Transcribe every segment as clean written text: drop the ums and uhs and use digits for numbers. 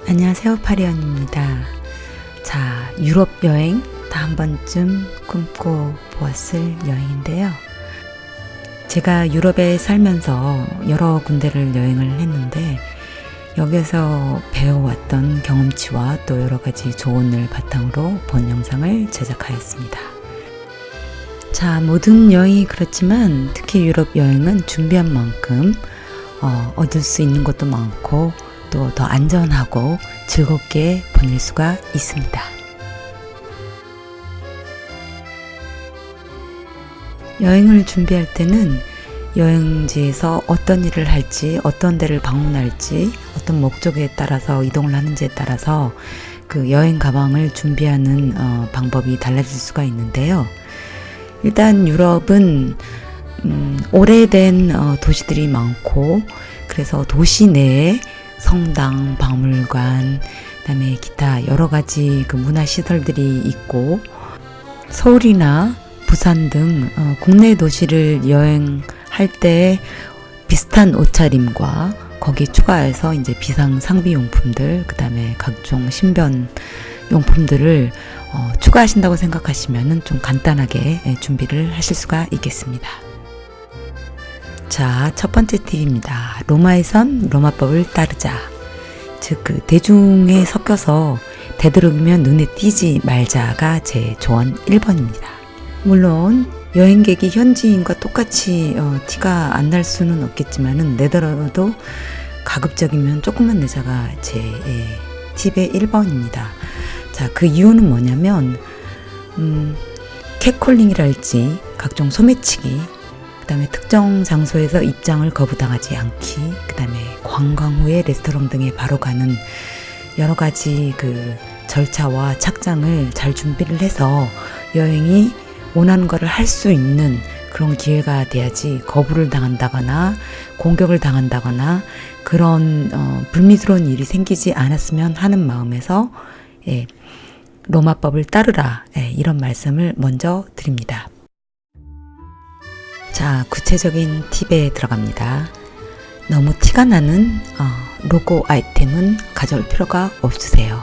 안녕하세요, 파리언입니다. 자, 유럽 여행 다 한 번쯤 꿈꿔 보았을 여행인데요. 제가 유럽에 살면서 여러 군데를 여행을 했는데 여기서 배워왔던 경험치와 또 여러 가지 조언을 바탕으로 본 영상을 제작하였습니다. 자, 모든 여행이 그렇지만 특히 유럽 여행은 준비한 만큼 얻을 수 있는 것도 많고 또 더 안전하고 즐겁게 보낼 수가 있습니다. 여행을 준비할 때는 여행지에서 어떤 일을 할지, 어떤 데를 방문할지, 어떤 목적에 따라서 이동을 하는지에 따라서 그 여행 가방을 준비하는 방법이 달라질 수가 있는데요. 일단 유럽은 오래된 도시들이 많고 그래서 도시 내에 성당, 박물관, 그다음에 기타 여러 가지 그 문화 시설들이 있고 서울이나 부산 등 국내 도시를 여행할 때 비슷한 옷차림과 거기에 추가해서 이제 비상 상비 용품들, 그다음에 각종 신변 용품들을 추가하신다고 생각하시면은 좀 간단하게 준비를 하실 수가 있겠습니다. 자, 첫 번째 팁입니다. 로마에선 로마법을 따르자. 즉, 그 대중에 섞여서 되도록이면 눈에 띄지 말자가 제 조언 1번입니다. 물론 여행객이 현지인과 똑같이 티가 안 날 수는 없겠지만은 내더라도 가급적이면 조금만 내자가 제 팁의 1번입니다. 자, 그 이유는 뭐냐면 캣콜링이랄지 각종 소매치기, 그 다음에 특정 장소에서 입장을 거부당하지 않기, 그 다음에 관광 후에 레스토랑 등에 바로 가는 여러 가지 그 절차와 착장을 잘 준비를 해서 여행이 원하는 것을 할 수 있는 그런 기회가 돼야지 거부를 당한다거나 공격을 당한다거나 그런 불미스러운 일이 생기지 않았으면 하는 마음에서 로마법을 따르라, 이런 말씀을 먼저 드립니다. 자, 구체적인 팁에 들어갑니다. 너무 티가 나는 로고 아이템은 가져올 필요가 없으세요.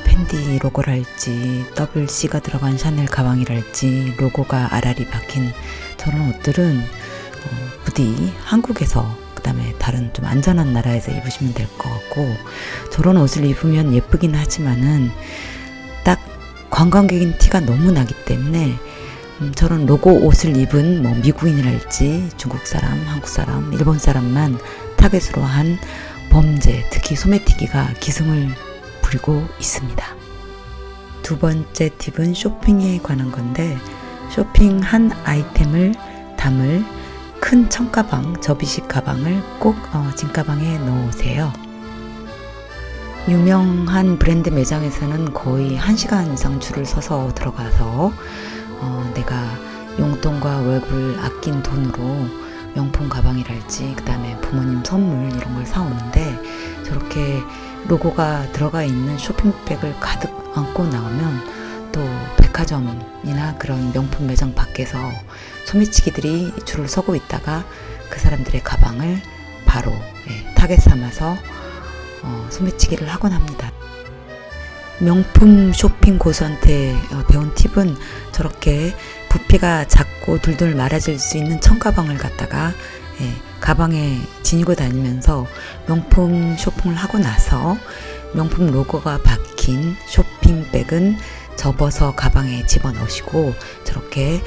펜디 로고랄지 WC가 들어간 샤넬 가방이랄지 로고가 알알이 박힌 저런 옷들은 부디 한국에서 그 다음에 다른 좀 안전한 나라에서 입으시면 될 것 같고, 저런 옷을 입으면 예쁘긴 하지만은 딱 관광객인 티가 너무 나기 때문에 저런 로고 옷을 입은 뭐 미국인이랄지 중국 사람, 한국 사람, 일본 사람만 타겟으로 한 범죄, 특히 소매치기가 기승을 부리고 있습니다. 두 번째 팁은 쇼핑에 관한 건데, 쇼핑한 아이템을 담을 큰 청가방, 접이식 가방을 꼭 짐가방에 넣으세요. 유명한 브랜드 매장에서는 거의 1시간 이상 줄을 서서 들어가서 내가 용돈과 월급을 아낀 돈으로 명품 가방이랄지 그 다음에 부모님 선물 이런 걸 사오는데, 저렇게 로고가 들어가 있는 쇼핑백을 가득 안고 나오면 또 백화점이나 그런 명품 매장 밖에서 소매치기들이 줄을 서고 있다가 그 사람들의 가방을 바로 타겟 삼아서 소매치기를 하곤 합니다. 명품 쇼핑 고수한테 배운 팁은 저렇게 부피가 작고 둘둘 말아질 수 있는 청가방을 갖다가 가방에 지니고 다니면서 명품 쇼핑을 하고 나서 명품 로고가 박힌 쇼핑백은 접어서 가방에 집어넣으시고 저렇게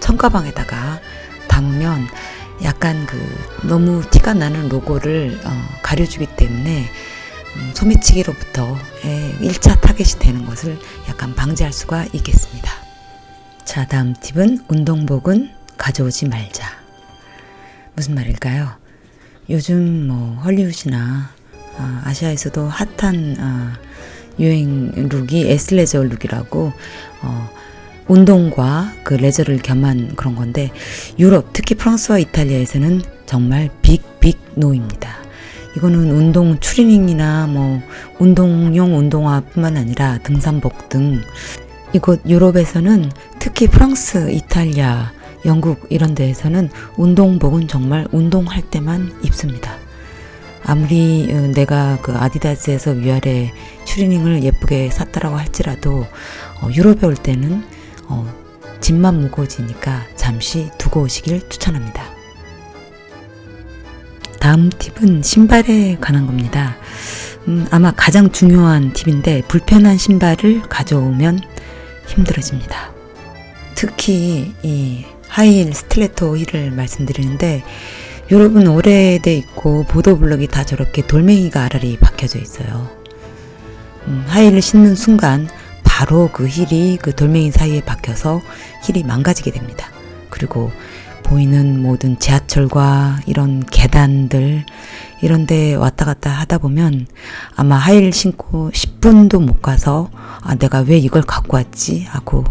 청가방에다가 담으면 약간 그 너무 티가 나는 로고를 가려주기 때문에 소매치기로부터 1차 타겟이 되는 것을 약간 방지할 수가 있겠습니다. 자, 다음 팁은 운동복은 가져오지 말자. 무슨 말일까요? 요즘 뭐 헐리우드나 아시아에서도 핫한 유행 룩이 애슬레저 룩이라고 운동과 그 레저를 겸한 그런 건데, 유럽 특히 프랑스와 이탈리아에서는 정말 빅 노입니다. 이거는 운동 추리닝이나 뭐 운동용 운동화뿐만 아니라 등산복 등 이곳 유럽에서는 특히 프랑스, 이탈리아, 영국 이런 데에서는 운동복은 정말 운동할 때만 입습니다. 아무리 내가 그 아디다스에서 위아래 추리닝을 예쁘게 샀다라고 할지라도 유럽에 올 때는 짐만 무거워지니까 잠시 두고 오시길 추천합니다. 다음 팁은 신발에 관한 겁니다. 아마 가장 중요한 팁인데 불편한 신발을 가져오면 힘들어집니다. 특히 이 하이힐 스틸레토 힐을 말씀드리는데 유럽은 오래돼 있고 보도블럭이 다 저렇게 돌멩이가 아라리 박혀져 있어요. 하이힐을 신는 순간 바로 그 힐이 그 돌멩이 사이에 박혀서 힐이 망가지게 됩니다. 그리고 보이는 모든 지하철과 이런 계단들 이런 데 왔다 갔다 하다 보면 아마 하이힐 신고 10분도 못 가서 내가 왜 이걸 갖고 왔지 하고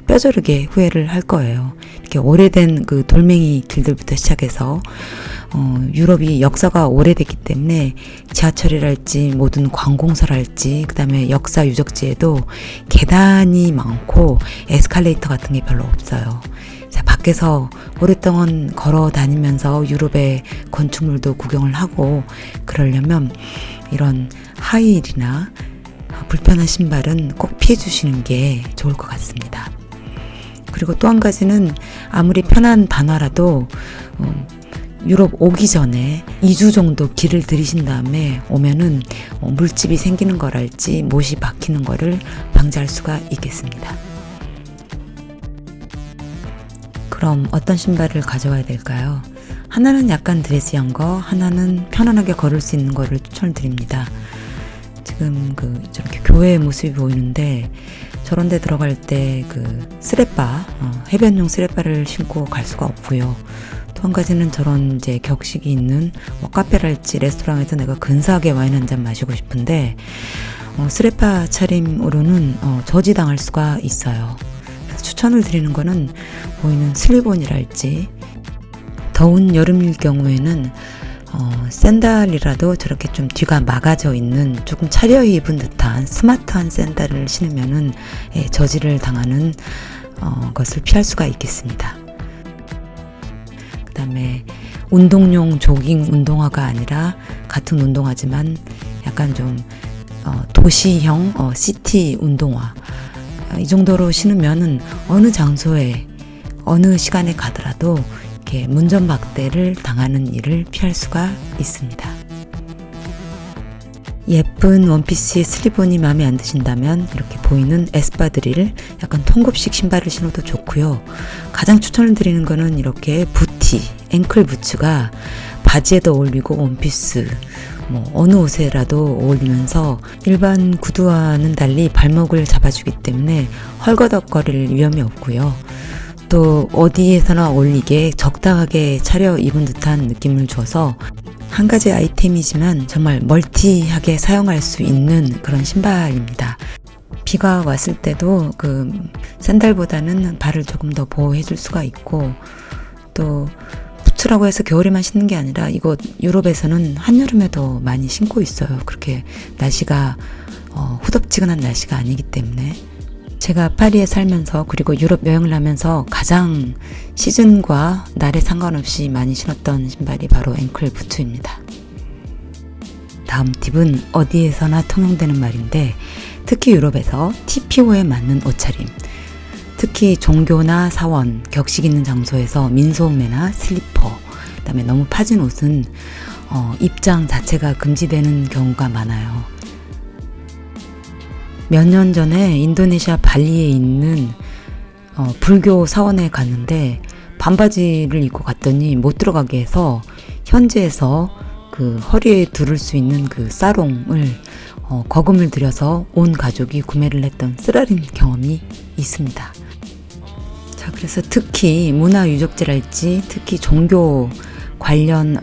뼈저리게 후회를 할 거예요. 이렇게 오래된 그 돌멩이 길들부터 시작해서 유럽이 역사가 오래됐기 때문에 지하철이랄지 모든 관공서랄지 그 다음에 역사 유적지에도 계단이 많고 에스컬레이터 같은 게 별로 없어요. 자, 밖에서 오랫동안 걸어 다니면서 유럽의 건축물도 구경을 하고 그러려면 이런 하이힐이나 불편한 신발은 꼭 피해 주시는 게 좋을 것 같습니다. 그리고 또 한 가지는 아무리 편한 단화라도 유럽 오기 전에 2주 정도 길을 들이신 다음에 오면은 물집이 생기는 거랄지 못이 박히는 거를 방지할 수가 있겠습니다. 그럼 어떤 신발을 가져와야 될까요? 하나는 약간 드레시한 거, 하나는 편안하게 걸을 수 있는 거를 추천을 드립니다. 지금 저렇게 교회의 모습이 보이는데 저런 데 들어갈 때 스레빠, 해변용 스레빠를 신고 갈 수가 없고요. 또 한 가지는 저런 이제 격식이 있는 카페랄지 레스토랑에서 내가 근사하게 와인 한 잔 마시고 싶은데 스레빠 차림으로는 저지당할 수가 있어요. 그래서 추천을 드리는 거는 보이는 슬리본이랄지 더운 여름일 경우에는 샌들이라도 저렇게 좀 뒤가 막아져 있는 조금 차려입은 듯한 스마트한 샌들을 신으면은 저지를 당하는 것을 피할 수가 있겠습니다. 그 다음에 운동용 조깅 운동화가 아니라 같은 운동화지만 약간 좀 도시형 시티 운동화 이 정도로 신으면은 어느 장소에 어느 시간에 가더라도 이렇게 문전박대를 당하는 일을 피할 수가 있습니다. 예쁜 원피스의 슬리본이 마음에 안 드신다면 이렇게 보이는 에스파드릴 약간 통굽식 신발을 신어도 좋고요. 가장 추천을 드리는 거는 이렇게 부티, 앵클 부츠가 바지에도 어울리고 원피스 어느 옷에라도 어울리면서 일반 구두와는 달리 발목을 잡아주기 때문에 헐거덕거릴 위험이 없고요. 또 어디에서나 어울리게 적당하게 차려입은 듯한 느낌을 줘서 한 가지 아이템이지만 정말 멀티하게 사용할 수 있는 그런 신발입니다. 비가 왔을 때도 샌들보다는 발을 조금 더 보호해 줄 수가 있고 또 부츠라고 해서 겨울에만 신는 게 아니라 이거 유럽에서는 한여름에도 많이 신고 있어요. 그렇게 날씨가 후덥지근한 날씨가 아니기 때문에 제가 파리에 살면서 그리고 유럽 여행을 하면서 가장 시즌과 날에 상관없이 많이 신었던 신발이 바로 앵클 부츠입니다. 다음 팁은 어디에서나 통용되는 말인데 특히 유럽에서 TPO에 맞는 옷차림 특히 종교나 사원, 격식 있는 장소에서 민소매나 슬리퍼 그 다음에 너무 파진 옷은 입장 자체가 금지되는 경우가 많아요. 몇 년 전에 인도네시아 발리에 있는 불교 사원에 갔는데 반바지를 입고 갔더니 못 들어가게 해서 현지에서 허리에 두를 수 있는 사롱을 거금을 들여서 온 가족이 구매를 했던 쓰라린 경험이 있습니다. 자, 그래서 특히 문화유적지랄지 특히 종교 관련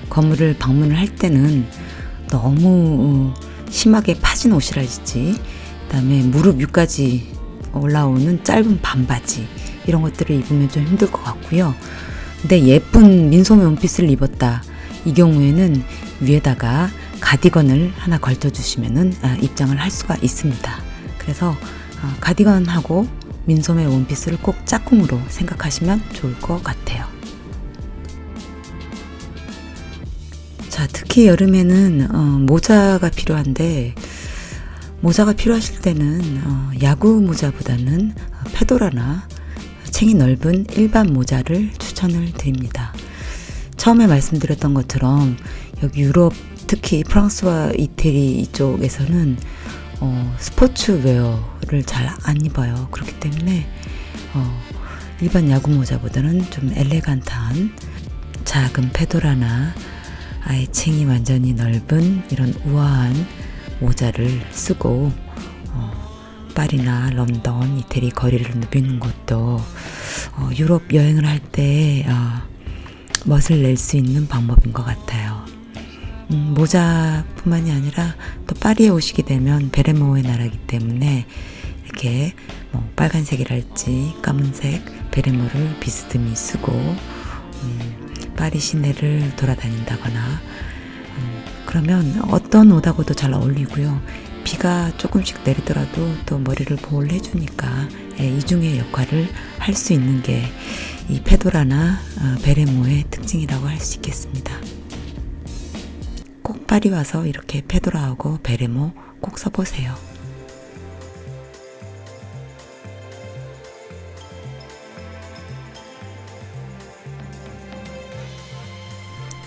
건물을 방문을 할 때는 너무 심하게 파진 옷이랄지 그다음에 무릎 위까지 올라오는 짧은 반바지 이런 것들을 입으면 좀 힘들 것 같고요. 근데 예쁜 민소매 원피스를 입었다 이 경우에는 위에다가 가디건을 하나 걸쳐주시면은 입장을 할 수가 있습니다. 그래서 가디건하고 민소매 원피스를 꼭 짝꿍으로 생각하시면 좋을 것 같아요. 자, 특히 여름에는 모자가 필요한데, 모자가 필요하실 때는 야구 모자보다는 페도라나 챙이 넓은 일반 모자를 추천을 드립니다. 처음에 말씀드렸던 것처럼 여기 유럽, 특히 프랑스와 이태리 이쪽에서는 스포츠웨어를 잘 안 입어요. 그렇기 때문에 일반 야구 모자보다는 좀 엘레간트한 작은 페도라나 아예 챙이 완전히 넓은 이런 우아한 모자를 쓰고 파리나 런던, 이태리 거리를 누비는 것도 유럽 여행을 할 때 멋을 낼 수 있는 방법인 것 같아요. 모자뿐만이 아니라 또 파리에 오시게 되면 베레모의 나라이기 때문에 이렇게 빨간색이랄지 까만색 베레모를 비스듬히 쓰고 파리 시내를 돌아다닌다거나 그러면 어떤 옷하고도 잘 어울리고요. 비가 조금씩 내리더라도 또 머리를 보호를 해주니까 이중의 역할을 할 수 있는 게 이 페도라나 베레모의 특징이라고 할 수 있겠습니다. 꼭 파리 와서 이렇게 페도라하고 베레모 꼭 써보세요.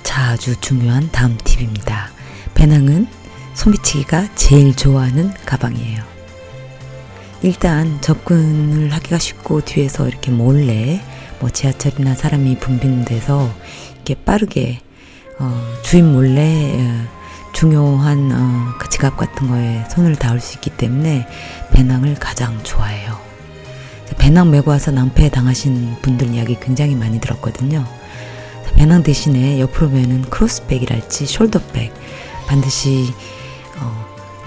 자, 아주 중요한 다음 팁입니다. 배낭은 소미치기가 제일 좋아하는 가방이에요. 일단 접근을 하기가 쉽고 뒤에서 이렇게 몰래 지하철이나 사람이 붐비는 데서 이렇게 빠르게 주인 몰래 중요한 그 지갑 같은 거에 손을 닿을 수 있기 때문에 배낭을 가장 좋아해요. 배낭 메고 와서 낭패 당하신 분들 이야기 굉장히 많이 들었거든요. 배낭 대신에 옆으로 매는 크로스백이랄지 숄더백 반드시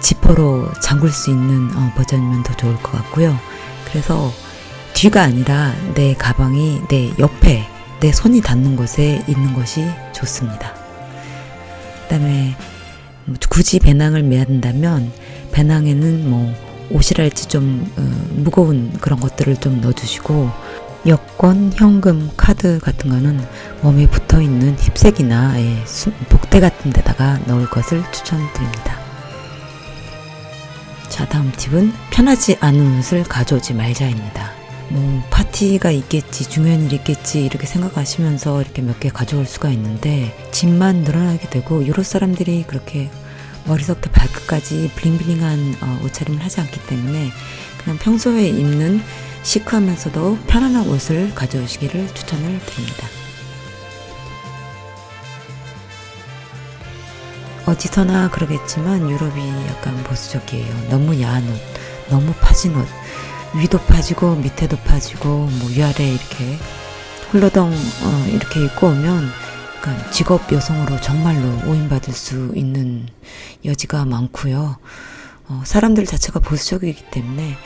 지퍼로 잠글 수 있는 버전이면 더 좋을 것 같고요. 그래서 뒤가 아니라 내 가방이 내 옆에 내 손이 닿는 곳에 있는 것이 좋습니다. 그 다음에 굳이 배낭을 매야 된다면 배낭에는 옷이랄지 좀 무거운 그런 것들을 좀 넣어주시고 여권, 현금, 카드 같은 거는 몸에 붙어있는 힙색이나 복대 같은 데다가 넣을 것을 추천드립니다. 자, 다음 팁은 편하지 않은 옷을 가져오지 말자입니다. 파티가 있겠지, 중요한 일이 있겠지 이렇게 생각하시면서 이렇게 몇 개 가져올 수가 있는데 짐만 늘어나게 되고 유럽 사람들이 그렇게 머리서부터 발끝까지 블링블링한 옷차림을 하지 않기 때문에 그냥 평소에 입는 시크하면서도 편안한 옷을 가져오시기를 추천을 드립니다. 어디서나 그러겠지만 유럽이 약간 보수적이에요. 너무 야한 옷, 너무 파진 옷, 위도 파지고 밑에도 파지고 위아래 이렇게 홀러덩 이렇게 입고 오면 그러니까 직업 여성으로 정말로 오인받을 수 있는 여지가 많고요. 사람들 자체가 보수적이기 때문에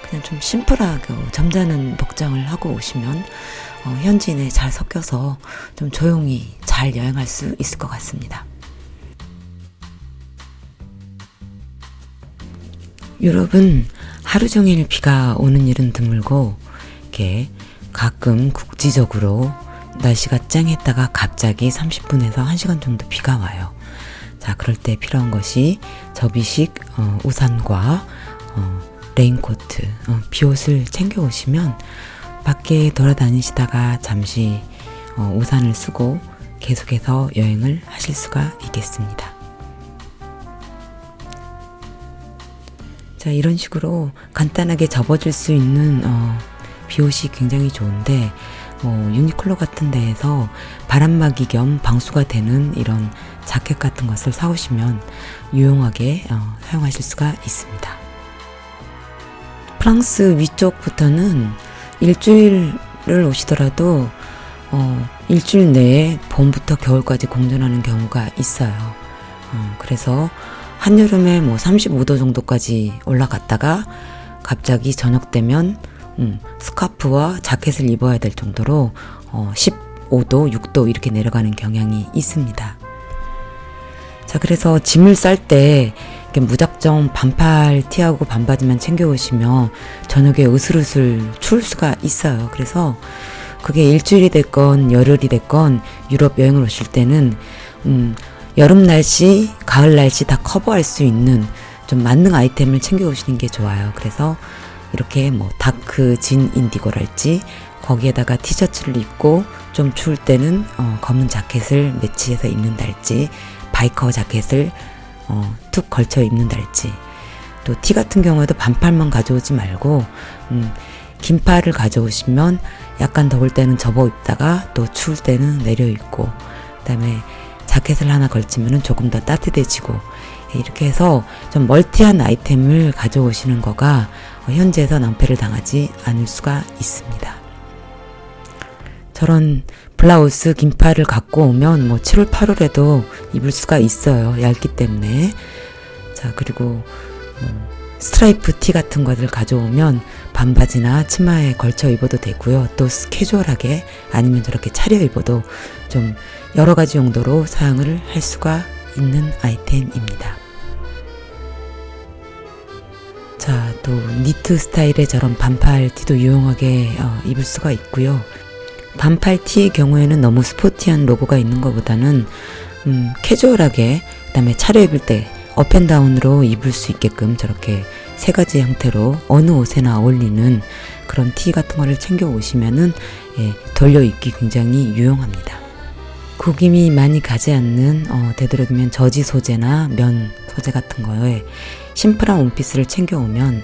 그냥 좀 심플하게 점잖은 복장을 하고 오시면 현지인에 잘 섞여서 좀 조용히 잘 여행할 수 있을 것 같습니다. 유럽은 하루 종일 비가 오는 일은 드물고 이렇게 가끔 국지적으로 날씨가 쨍했다가 갑자기 30분에서 1시간 정도 비가 와요. 자, 그럴 때 필요한 것이 접이식 우산과 레인코트, 비옷을 챙겨 오시면 밖에 돌아다니시다가 잠시 우산을 쓰고 계속해서 여행을 하실 수가 있겠습니다. 자, 이런 식으로 간단하게 접어줄 수 있는 비옷이 굉장히 좋은데 유니클로 같은 데에서 바람막이 겸 방수가 되는 이런 자켓 같은 것을 사오시면 유용하게 사용하실 수가 있습니다. 프랑스 위쪽부터는 일주일을 오시더라도 일주일 내에 봄부터 겨울까지 공존하는 경우가 있어요. 그래서 한여름에 35도 정도까지 올라갔다가 갑자기 저녁 되면 스카프와 자켓을 입어야 될 정도로 15도, 6도 이렇게 내려가는 경향이 있습니다. 자, 그래서 짐을 쌀 때 무작정 반팔 티하고 반바지만 챙겨 오시면 저녁에 으슬으슬 추울 수가 있어요. 그래서 그게 일주일이 됐건 열흘이 됐건 유럽 여행을 오실 때는 여름 날씨, 가을 날씨 다 커버할 수 있는 좀 만능 아이템을 챙겨 오시는 게 좋아요. 그래서 이렇게 뭐 다크 진 인디고랄지 거기에다가 티셔츠를 입고 좀 추울 때는 검은 자켓을 매치해서 입는달지, 바이커 자켓을 툭 걸쳐 입는달지, 또 티 같은 경우에도 반팔만 가져오지 말고 긴팔을 가져오시면 약간 더울 때는 접어 입다가 또 추울 때는 내려 입고, 그다음에 자켓을 하나 걸치면 조금 더 따뜻해지고, 이렇게 해서 좀 멀티한 아이템을 가져오시는 거가 현지에서 낭패를 당하지 않을 수가 있습니다. 저런 블라우스 긴팔을 갖고 오면 뭐 7월 8월에도 입을 수가 있어요. 얇기 때문에. 자, 그리고 스트라이프 티 같은 것을 가져오면 반바지나 치마에 걸쳐 입어도 되고요. 또 캐주얼하게 아니면 저렇게 차려 입어도 좀 여러 가지 용도로 사용을 할 수가 있는 아이템입니다. 자, 또 니트 스타일의 저런 반팔 티도 유용하게 입을 수가 있고요. 반팔 티의 경우에는 너무 스포티한 로고가 있는 것보다는 캐주얼하게, 그다음에 차려입을 때 업앤다운으로 입을 수 있게끔 저렇게 세 가지 형태로 어느 옷에나 어울리는 그런 티 같은 거를 챙겨 오시면은 돌려 입기 굉장히 유용합니다. 구김이 많이 가지 않는 되도록이면 저지 소재나 면 소재 같은 거에 심플한 원피스를 챙겨 오면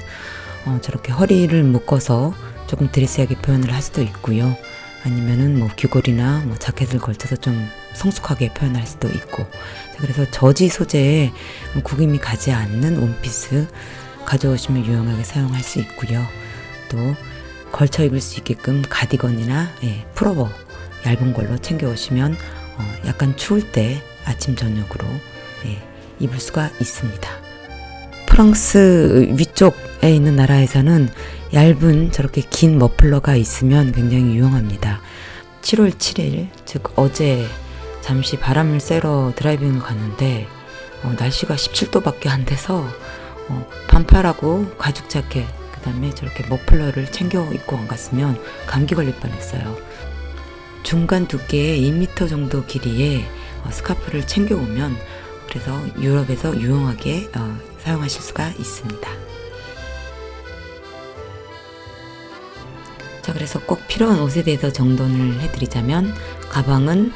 저렇게 허리를 묶어서 조금 드레시하게 표현을 할 수도 있고요. 아니면은 뭐 귀걸이나 뭐 자켓을 걸쳐서 좀 성숙하게 표현할 수도 있고, 그래서 저지 소재에 구김이 가지 않는 원피스 가져오시면 유용하게 사용할 수 있고요. 또 걸쳐 입을 수 있게끔 가디건이나 풀오버 얇은 걸로 챙겨 오시면 약간 추울 때 아침 저녁으로 입을 수가 있습니다. 프랑스 위쪽에 있는 나라에서는 얇은 저렇게 긴 머플러가 있으면 굉장히 유용합니다. 7월 7일, 즉 어제 잠시 바람을 쐬러 드라이빙을 갔는데 날씨가 17도밖에 안 돼서 반팔하고 가죽 자켓, 그 다음에 저렇게 머플러를 챙겨 입고 안 갔으면 감기 걸릴 뻔했어요. 중간 두께의 2m 정도 길이의 스카프를 챙겨 오면 그래서 유럽에서 유용하게 사용하실 수가 있습니다. 자, 그래서 꼭 필요한 옷에 대해서 정돈을 해드리자면, 가방은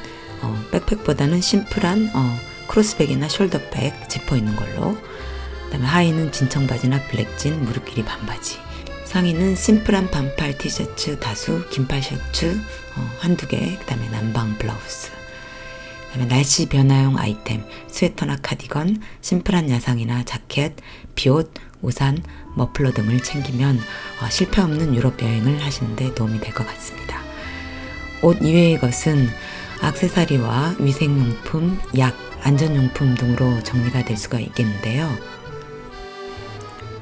백팩보다는 심플한 크로스백이나 숄더백 지퍼 있는 걸로, 그 다음에 하의는 진청바지나 블랙진, 무릎 길이 반바지, 상의는 심플한 반팔 티셔츠 다수, 긴팔 셔츠 한두 개, 그 다음에 남방 블라우스, 그 다음에 날씨 변화용 아이템, 스웨터나 카디건, 심플한 야상이나 자켓, 비옷, 우산, 머플러 등을 챙기면 실패 없는 유럽 여행을 하시는데 도움이 될 것 같습니다. 옷 이외의 것은 액세서리와 위생용품, 약, 안전용품 등으로 정리가 될 수가 있겠는데요.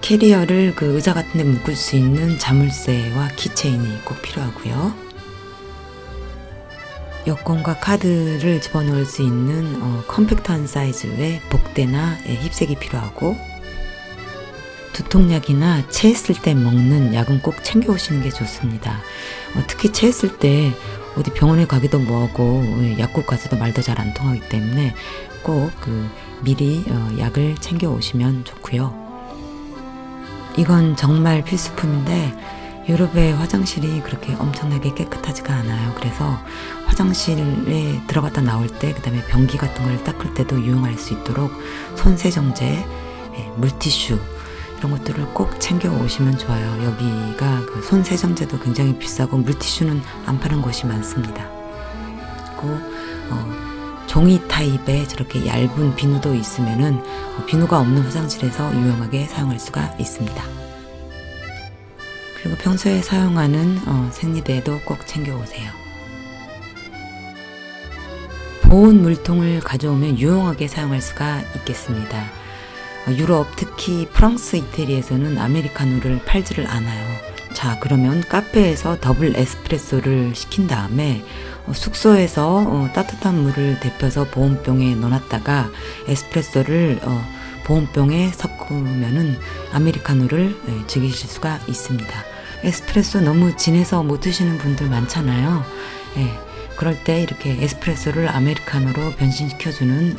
캐리어를 그 의자 같은 데 묶을 수 있는 자물쇠와 키체인이 꼭 필요하고요. 여권과 카드를 집어넣을 수 있는 컴팩트한 사이즈의 복대나 힙색이 필요하고, 두통약이나 체했을 때 먹는 약은 꼭 챙겨 오시는 게 좋습니다. 특히 체했을 때 어디 병원에 가기도 뭐하고 약국 가서도 말도 잘 안 통하기 때문에 꼭 미리 약을 챙겨 오시면 좋고요. 이건 정말 필수품인데 유럽의 화장실이 그렇게 엄청나게 깨끗하지가 않아요. 그래서 화장실에 들어갔다 나올 때, 그 다음에 변기 같은 걸 닦을 때도 유용할 수 있도록 손세정제, 물티슈 이런 것들을 꼭 챙겨 오시면 좋아요. 여기가 손세정제도 굉장히 비싸고 물티슈는 안 파는 곳이 많습니다. 그리고 종이 타입의 저렇게 얇은 비누도 있으면은 비누가 없는 화장실에서 유용하게 사용할 수가 있습니다. 그리고 평소에 사용하는 생리대도 꼭 챙겨 오세요. 보온 물통을 가져오면 유용하게 사용할 수가 있겠습니다. 유럽, 특히 프랑스, 이태리에서는 아메리카노를 팔지를 않아요. 자, 그러면 카페에서 더블 에스프레소를 시킨 다음에 숙소에서 따뜻한 물을 데펴서 보온병에 넣어놨다가 에스프레소를 보온병에 섞으면은 아메리카노를 즐기실 수가 있습니다. 에스프레소 너무 진해서 못 드시는 분들 많잖아요. 그럴 때 이렇게 에스프레소를 아메리카노로 변신시켜주는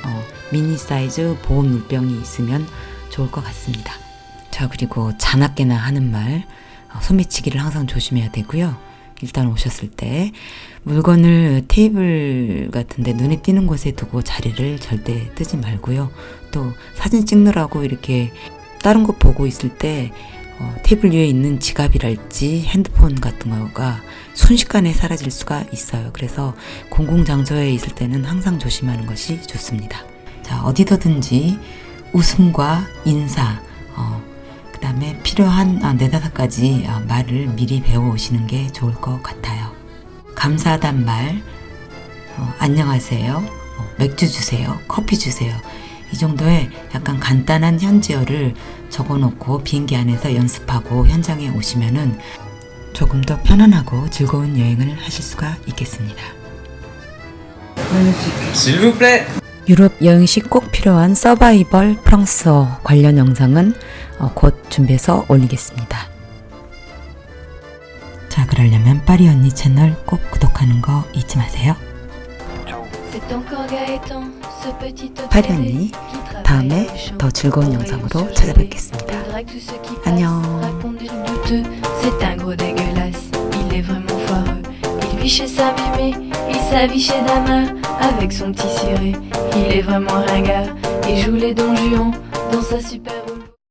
미니 사이즈 보온 물병이 있으면 좋을 것 같습니다. 자, 그리고 자나깨나 하는 말, 소매치기를 항상 조심해야 되고요. 일단 오셨을 때 물건을 테이블 같은데 눈에 띄는 곳에 두고 자리를 절대 뜨지 말고요. 또 사진 찍느라고 이렇게 다른 거 보고 있을 때 테이블 위에 있는 지갑이랄지 핸드폰 같은 거가 순식간에 사라질 수가 있어요. 그래서 공공장소에 있을 때는 항상 조심하는 것이 좋습니다. 자, 어디서든지 웃음과 인사, 그 다음에 필요한 4-5가지 말을 미리 배워오시는 게 좋을 것 같아요. 감사하단 말, 안녕하세요, 맥주 주세요, 커피 주세요. 이 정도의 약간 간단한 현지어를 적어놓고 비행기 안에서 연습하고 현장에 오시면은 조금 더 편안하고 즐거운 여행을 하실 수가 있겠습니다. S'il vous plaît. 유럽 여행 시 꼭 필요한 서바이벌 프랑스어 관련 영상은 곧 준비해서 올리겠습니다. 자, 그러려면 파리 언니 채널 꼭 구독하는 거 잊지 마세요. 파리 언니, 다음에 더 즐거운 영상으로 찾아뵙겠습니다. 안녕. C'est un gros dégueulasse, il est vraiment foireux. Il vit chez sa mémé, il s'habille chez Dama avec son petit ciré. Il est vraiment ringard et joue les Don Juan dans sa super